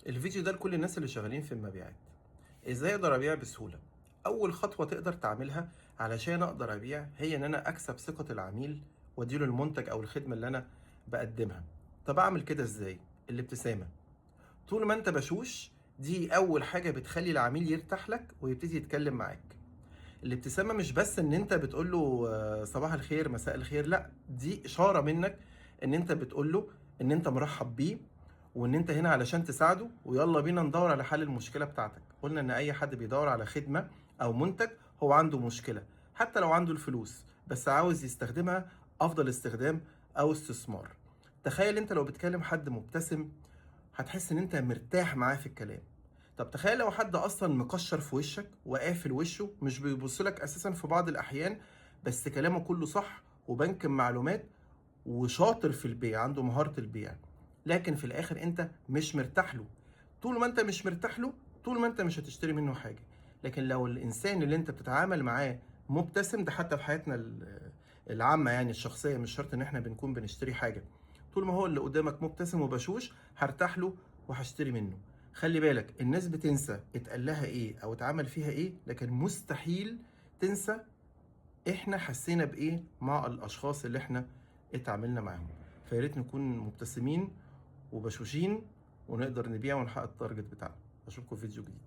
الفيديو ده لكل الناس اللي شغالين في المبيعات. ازاي اقدر ابيع بسهولة؟ اول خطوة تقدر تعملها علشان اقدر ابيع هي ان انا اكسب ثقة العميل واديله المنتج او الخدمة اللي انا بقدمها. طب اعمل كده ازاي؟ الابتسامة. طول ما انت بشوش، دي اول حاجة بتخلي العميل يرتاح لك ويبتدي يتكلم معاك. الابتسامة مش بس ان انت بتقول له صباح الخير مساء الخير، لا، دي اشارة منك ان انت بتقول له ان انت مرحب بيه، وان انت هنا علشان تساعده، ويلا بينا ندور على حل المشكلة بتاعتك. قلنا ان اي حد بيدور على خدمة او منتج هو عنده مشكلة، حتى لو عنده الفلوس بس عاوز يستخدمها افضل استخدام او استثمار. تخيل انت لو بتكلم حد مبتسم، هتحس ان انت مرتاح معاه في الكلام. طب تخيل لو حد اصلا مكشر في وشك وقافل وشه، مش بيبص لك اساسا في بعض الاحيان، بس كلامه كله صح وبنك معلومات وشاطر في البيع، عنده مهارة البيع، لكن في الاخر انت مش مرتاح له. طول ما انت مش مرتاح له، طول ما انت مش هتشتري منه حاجة. لكن لو الانسان اللي انت بتتعامل معاه مبتسم، ده حتى في حياتنا العامة يعني الشخصية، مش شرط ان احنا بنكون بنشتري حاجة، طول ما هو اللي قدامك مبتسم وبشوش هرتاح له وهشتري منه. خلي بالك، الناس بتنسى اتقال لها ايه او اتعمل فيها ايه، لكن مستحيل تنسى احنا حسينا بايه مع الاشخاص اللي احنا اتعاملنا معاهم. فياريت نكون مبتسمين وبشوشين ونقدر نبيع ونحقق التارجت بتاعنا. اشوفكم في فيديو جديد.